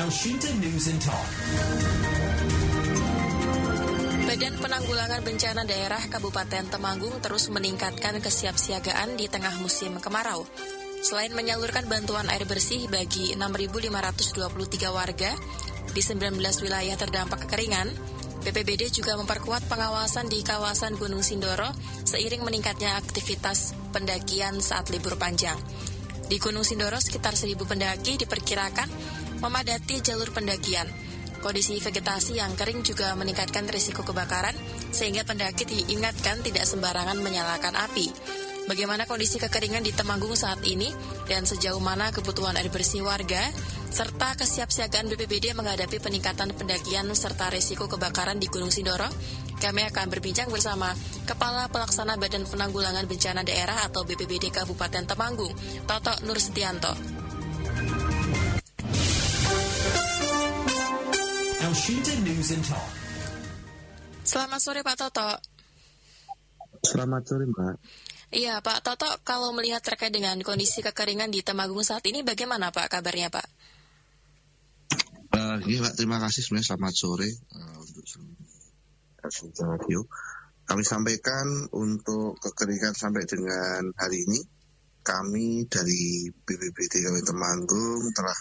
Elshinta News and Talk. Badan Penanggulangan Bencana Daerah Kabupaten Temanggung terus meningkatkan kesiapsiagaan di tengah musim kemarau. Selain menyalurkan bantuan air bersih bagi 6.523 warga di 19 wilayah terdampak kekeringan, BPBD juga memperkuat pengawasan di kawasan Gunung Sindoro seiring meningkatnya aktivitas pendakian saat libur panjang. Di Gunung Sindoro, sekitar 1.000 pendaki diperkirakan memadati jalur pendakian. Kondisi vegetasi yang kering juga meningkatkan risiko kebakaran, sehingga pendaki diingatkan tidak sembarangan menyalakan api. Bagaimana kondisi kekeringan di Temanggung saat ini, dan sejauh mana kebutuhan air bersih warga, serta kesiapsiagaan BPBD menghadapi peningkatan pendakian serta risiko kebakaran di Gunung Sindoro? Kami akan berbincang bersama Kepala Pelaksana Badan Penanggulangan Bencana Daerah atau BPBD Kabupaten Temanggung, Toto Nur Setianto. Elshinta News and Talk. Selamat sore Pak Toto. Selamat sore Mbak. Iya Pak Toto, kalau melihat terkait dengan kondisi kekeringan di Temanggung saat ini, bagaimana Pak kabarnya Pak? Iya Pak, terima kasih sebenarnya, selamat sore untuk Elshinta Radio. Kami sampaikan untuk kekeringan sampai dengan hari ini, kami dari BPBD Kabupaten Temanggung telah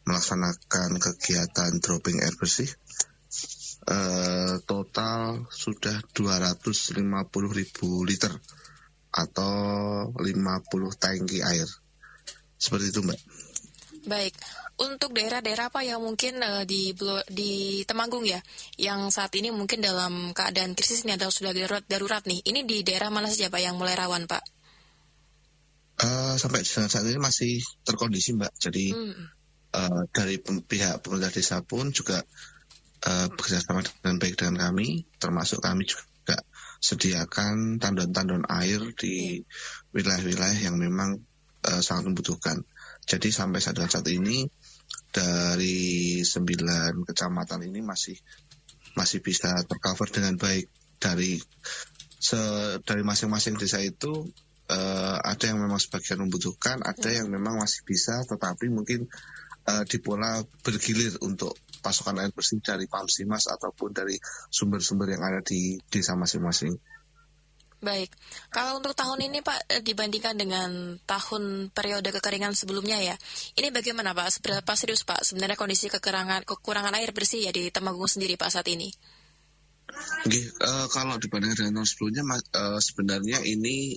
melaksanakan kegiatan dropping air bersih. Total sudah 250.000 liter atau 50 tangki air. Seperti itu Mbak. Baik, untuk daerah-daerah apa yang mungkin di Temanggung ya, yang saat ini mungkin dalam keadaan krisis ini atau sudah darurat nih, ini di daerah mana saja Pak yang mulai rawan Pak? Sampai saat ini masih terkondisi Mbak, jadi dari pihak pemerintah desa pun juga bekerjasama dengan baik dengan kami, termasuk kami juga sediakan tandon-tandon air di wilayah-wilayah yang memang sangat membutuhkan. Jadi sampai saat ini dari 9 kecamatan ini masih bisa tercover dengan baik. Dari masing-masing desa itu ada yang memang sebagian membutuhkan, ada yang memang masih bisa, tetapi mungkin di pola bergilir untuk pasokan air bersih dari Pamsimas ataupun dari sumber-sumber yang ada di desa masing-masing. Baik, kalau untuk tahun ini Pak, dibandingkan dengan tahun periode kekeringan sebelumnya ya, ini bagaimana Pak? Seberapa serius Pak sebenarnya kondisi kekurangan air bersih ya di Temanggung sendiri Pak saat ini? Kalau dibandingkan dengan tahun sebelumnya, sebenarnya ini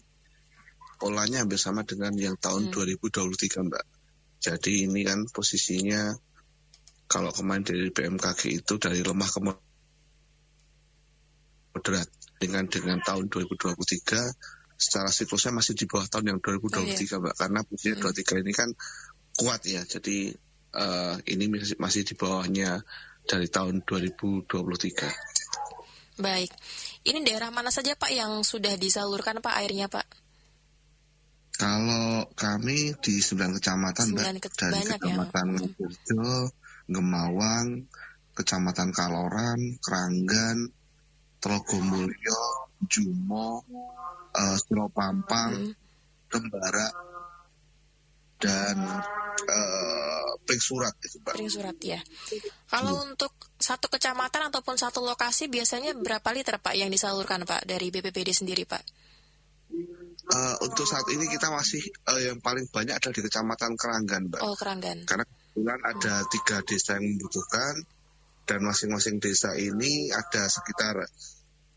polanya hampir sama dengan yang tahun 2023 Mbak. Jadi ini kan posisinya, kalau kemarin dari BMKG itu dari lemah ke moderat. Dengan tahun 2023 secara siklusnya masih di bawah tahun yang 2023 Mbak, karena posisinya 23 ini kan kuat ya, jadi ini masih di bawahnya dari tahun 2023. Baik, ini daerah mana saja Pak yang sudah disalurkan Pak airnya Pak? Kalau kami di 9 kecamatan Mbak, dari Kecamatan Purjo, Gemawang, Kecamatan Kaloran, Keranggan, Telogomulyo, Jumo, Suropampang, Tembara, dan Pringsurat itu Pak. Pringsurat ya. Kalau untuk satu kecamatan ataupun satu lokasi biasanya berapa liter Pak yang disalurkan Pak dari BPBD sendiri Pak? Untuk saat ini kita masih yang paling banyak ada di Kecamatan Keranggan Mbak. Oh Keranggan. Karena kebetulan ada 3 desa yang membutuhkan, dan masing-masing desa ini ada sekitar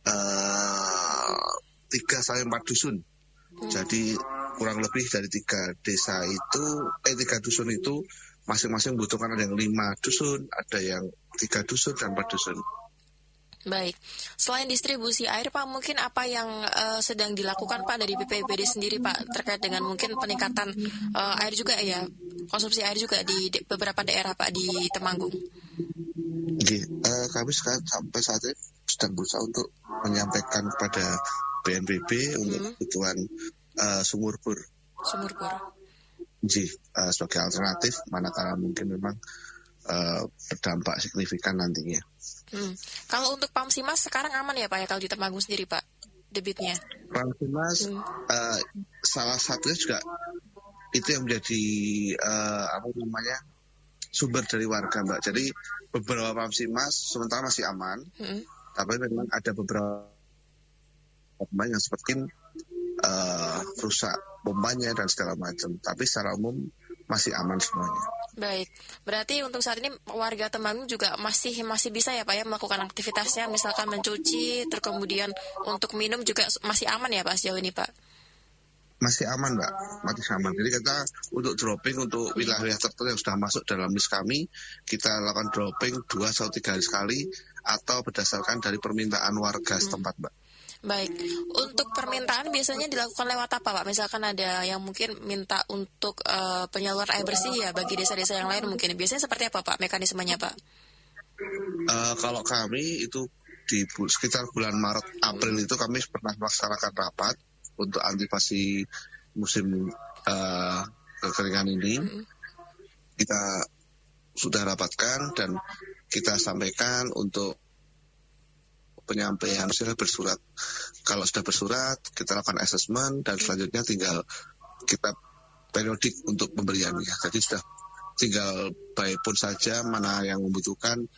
3-4 dusun. Jadi kurang lebih dari 3 dusun itu masing-masing membutuhkan, ada yang 5 dusun, ada yang 3 dusun dan 4 dusun. Baik, selain distribusi air Pak, mungkin apa yang sedang dilakukan Pak dari BPBD sendiri Pak terkait dengan mungkin peningkatan air juga ya, konsumsi air juga di beberapa daerah Pak di Temanggung? Kami sampai saat ini sedang berusaha untuk menyampaikan kepada BNPB untuk kebutuhan sumur bor. Sebagai alternatif manakala mungkin memang berdampak signifikan nantinya. Kalau untuk Pamsimas sekarang aman ya Pak ya kalau di Temanggung sendiri Pak debitnya? Pamsimas salah satunya juga itu yang menjadi sumber dari warga, Mbak. Jadi beberapa pamsi mas sementara masih aman, tapi memang ada beberapa pemain yang seperti rusak pompanya dan segala macam. Tapi secara umum masih aman semuanya. Baik, berarti untuk saat ini warga Temanggung juga masih bisa ya Pak ya melakukan aktivitasnya, misalkan mencuci, terus kemudian untuk minum juga masih aman ya Pak sejauh ini Pak? Masih aman Mbak, masih aman. Jadi kita untuk dropping untuk wilayah tertentu yang sudah masuk dalam list kami, kita lakukan dropping 2-3 hari sekali atau berdasarkan dari permintaan warga setempat Mbak. Baik, untuk permintaan biasanya dilakukan lewat apa Pak? Misalkan ada yang mungkin minta untuk penyaluran air bersih ya bagi desa-desa yang lain mungkin. Biasanya seperti apa Pak mekanismenya Pak? Kalau kami itu di sekitar bulan Maret, April itu kami pernah melaksanakan rapat untuk antisipasi musim kekeringan ini. Kita sudah rapatkan dan kita sampaikan untuk penyampaian hasil bersurat. Kalau sudah bersurat, kita lakukan assessment dan selanjutnya tinggal kita periodik untuk pemberiannya. Jadi sudah tinggal by pun saja mana yang membutuhkan.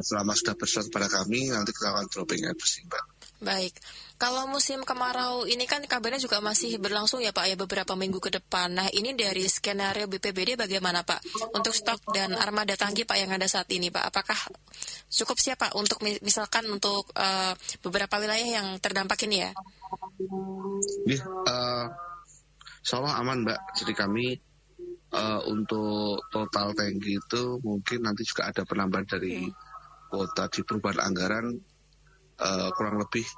Selama sudah bersurat pada kami, nanti kita akan dropping air bersih, Mbak. Baik, kalau musim kemarau ini kan kabarnya juga masih berlangsung ya Pak ya beberapa minggu ke depan. Nah ini dari skenario BPBD bagaimana Pak untuk stok dan armada tangki Pak yang ada saat ini Pak? Apakah cukup siap Pak untuk misalkan untuk beberapa wilayah yang terdampak ini ya? Insyaallah aman Mbak. Jadi kami untuk total tangki itu mungkin nanti juga ada penambahan dari kuota di perubahan anggaran. Kurang lebih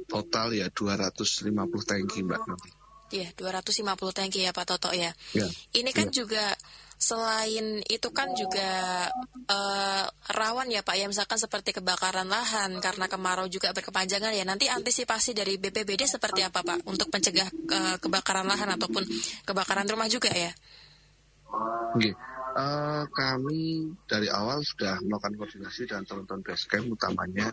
total ya 250 tangki Mbak nanti. Iya, 250 tangki ya Pak Toto ya. Ya. Ini kan juga selain itu kan juga rawan ya Pak ya, misalkan seperti kebakaran lahan karena kemarau juga berkepanjangan ya. Nanti antisipasi dari BPBD seperti apa Pak untuk mencegah kebakaran lahan ataupun kebakaran rumah juga ya? Kami dari awal sudah melakukan koordinasi dengan teman-teman Basecamp utamanya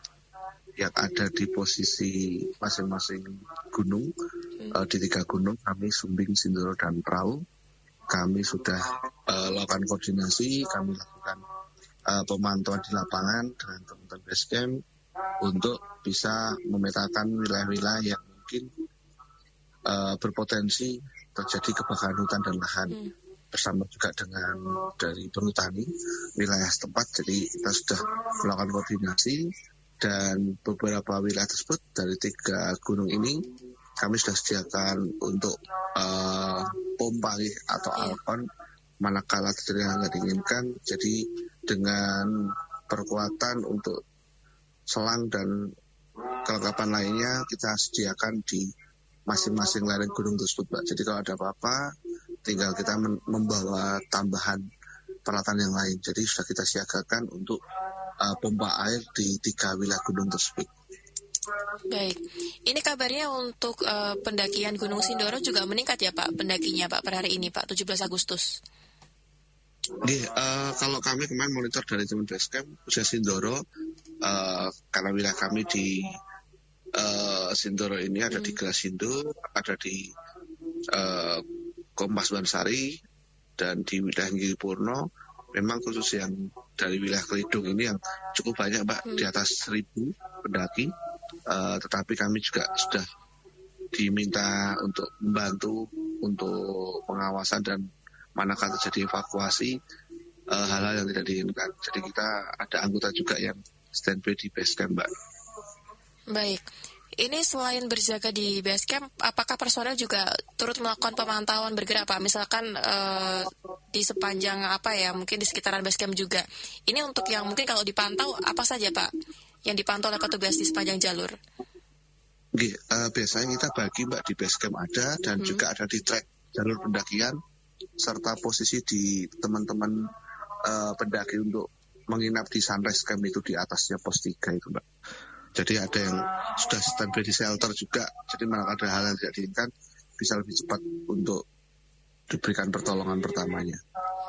yang ada di posisi masing-masing gunung. Di 3 gunung kami Sumbing, Sindoro, dan Prau. Kami sudah lakukan koordinasi, kami lakukan pemantauan di lapangan dengan teman-teman Basecamp untuk bisa memetakan wilayah-wilayah yang mungkin berpotensi terjadi kebakaran hutan dan lahan. Bersama juga dengan dari perhutani wilayah setempat. Jadi kita sudah melakukan koordinasi dan beberapa wilayah tersebut dari 3 gunung ini kami sudah sediakan untuk pompa atau alkon manakala terjadi yang tidak diinginkan. Jadi dengan perkuatan untuk selang dan kelengkapan lainnya kita sediakan di masing-masing lereng gunung tersebut, Pak. Jadi kalau ada apa-apa tinggal kita membawa tambahan peralatan yang lain. Jadi sudah kita siagakan untuk pompa air di 3 wilayah gunung tersebut. Baik, ini kabarnya untuk pendakian Gunung Sindoro juga meningkat ya Pak, pendakinya Pak per hari ini Pak, 17 Agustus. Kalau kami kemarin monitor dari teman Basecamp, khususnya Sindoro, karena wilayah kami di Sindoro ini ada di Grasindo, ada di Kompas Bansari, dan di wilayah Giripurno. Memang khusus yang dari wilayah Kelidung ini yang cukup banyak Mbak, di atas 1.000 pendaki. Tetapi kami juga sudah diminta untuk membantu untuk pengawasan dan manakala terjadi evakuasi hal-hal yang tidak diinginkan. Jadi kita ada anggota juga yang standby di Basecamp Mbak. Baik. Ini selain berjaga di Basecamp, apakah personel juga turut melakukan pemantauan bergerak Pak? Misalkan di sepanjang mungkin di sekitaran Basecamp juga. Ini untuk yang mungkin kalau dipantau apa saja Pak? Yang dipantau oleh petugas di sepanjang jalur? Biasanya kita bagi Mbak di Basecamp ada dan juga ada di trek jalur pendakian serta posisi di teman-teman pendaki untuk menginap di Sunrise Camp itu di atasnya pos 3 itu Mbak. Jadi ada yang sudah standby di shelter juga. Jadi malah ada hal yang tidak diinginkan bisa lebih cepat untuk diberikan pertolongan pertamanya.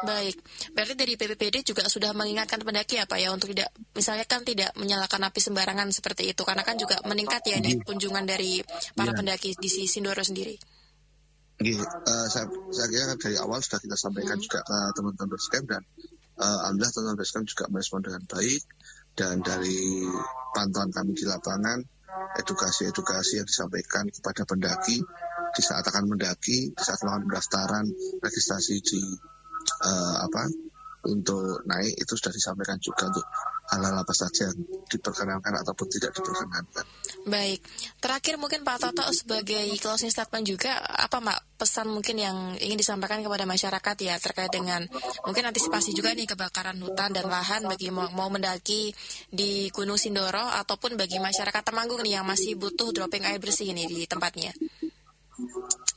Baik, berarti dari BPBD juga sudah mengingatkan pendaki ya Pak ya untuk tidak, misalnya kan tidak menyalakan api sembarangan seperti itu karena kan juga meningkat ya di kunjungan dari para pendaki di Sindoro sendiri. Saya kira dari awal sudah kita sampaikan juga ke teman-teman Basecamp dan Alhamdulillah teman-teman Basecamp juga merespon dengan baik, dan dari pantauan kami di lapangan, edukasi yang disampaikan kepada pendaki di saat akan mendaki, di saat melakukan pendaftaran, registrasi di untuk naik itu sudah disampaikan juga untuk hal-hal apa saja yang diperkenankan ataupun tidak diperkenankan. Baik, terakhir mungkin Pak Toto sebagai closing statement juga, apa Mbak pesan mungkin yang ingin disampaikan kepada masyarakat ya terkait dengan mungkin antisipasi juga nih kebakaran hutan dan lahan bagi mau mendaki di Gunung Sindoro ataupun bagi masyarakat Temanggung nih yang masih butuh dropping air bersih ini di tempatnya.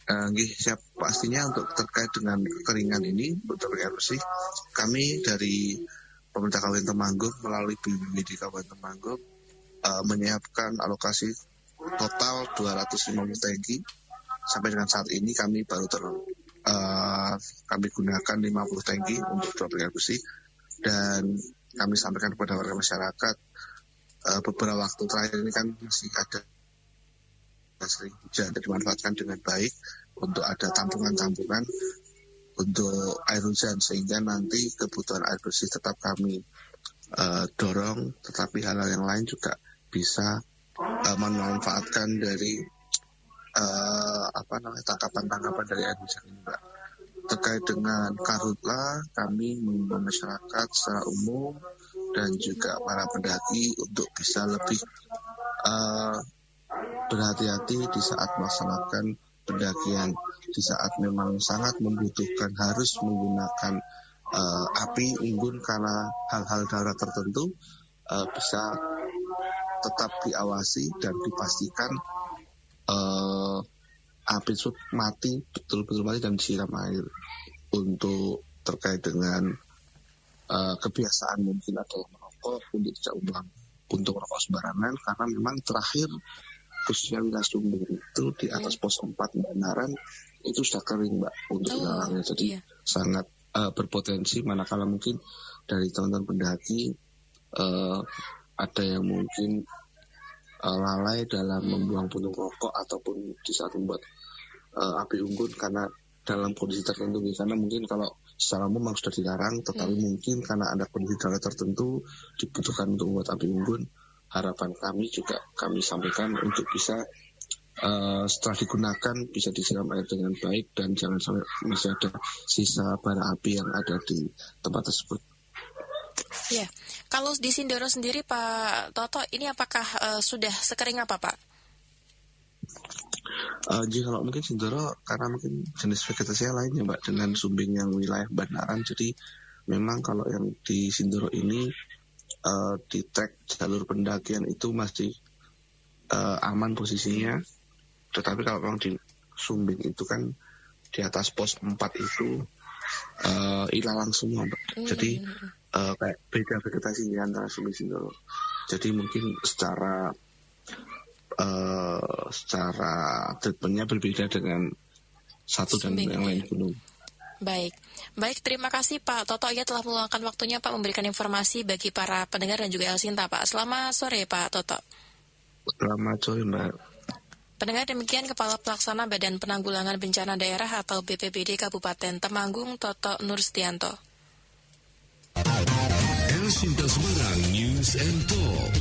Siap, pastinya untuk terkait dengan kekeringan ini, untuk dropping air bersih, kami dari Pemerintah Kabupaten Temanggung melalui BPBD Kabupaten Temanggung menyiapkan alokasi total 250 tangki. Sampai dengan saat ini kami baru kami gunakan 50 tangki untuk dropping air bersih, dan kami sampaikan kepada warga masyarakat beberapa waktu terakhir ini kan masih ada sering hujan, dimanfaatkan dengan baik untuk ada tampungan-tampungan untuk air hujan, sehingga nanti kebutuhan air bersih tetap kami dorong, tetapi hal-hal yang lain juga bisa memanfaatkan dari tangkapan-tangkapan dari air hujan ini, Mbak. Terkait dengan karhutla, kami mengimbau masyarakat secara umum dan juga para pendaki untuk bisa lebih berhati-hati di saat melaksanakan pendakian, di saat memang sangat membutuhkan harus menggunakan api unggun karena hal-hal darurat tertentu, bisa tetap diawasi dan dipastikan api tersebut betul-betul mati dan disiram air. Untuk terkait dengan kebiasaan mungkin adalah merokok, untuk tidak ulang puntung rokok sembarangan, karena memang terakhir khususnya wilayah Sumbing itu di atas pos 4 Banaran itu sudah kering, Mbak, untuk wilayahnya. Jadi sangat berpotensi manakala mungkin dari teman-teman pendaki ada yang mungkin lalai dalam membuang puntung rokok ataupun di saat membuat api unggun karena dalam kondisi tertentu. Karena mungkin kalau secara umum sudah dilarang, tetapi mungkin karena ada kondisi darurat tertentu dibutuhkan untuk membuat api unggun. Harapan kami juga kami sampaikan untuk bisa setelah digunakan bisa disiram air dengan baik dan jangan sampai masih ada sisa bara api yang ada di tempat tersebut. Ya, kalau di Sindoro sendiri Pak Toto, ini apakah sudah sekering apa Pak? Kalau mungkin Sindoro karena mungkin jenis vegetasi lainnya, Mbak, dengan Sumbing yang wilayah Banaran, jadi memang kalau yang di Sindoro ini di trek jalur pendakian itu masih aman posisinya, tetapi kalau memang di Sumbing itu kan di atas pos 4 itu ilalang semua, Mbak. Jadi kayak beda vegetasi antara Sumbing Sindoro. Jadi mungkin secara treatmentnya berbeda dengan satu Sumbing dan yang lain gunung. Baik, terima kasih Pak Toto ya telah meluangkan waktunya Pak memberikan informasi bagi para pendengar dan juga Elsinta Pak. Selamat sore Pak Toto. Selamat sore Mbak. Pendengar, demikian Kepala Pelaksana Badan Penanggulangan Bencana Daerah atau BPBD Kabupaten Temanggung, Toto Nurstianto. Elsinta Semarang News and Talk.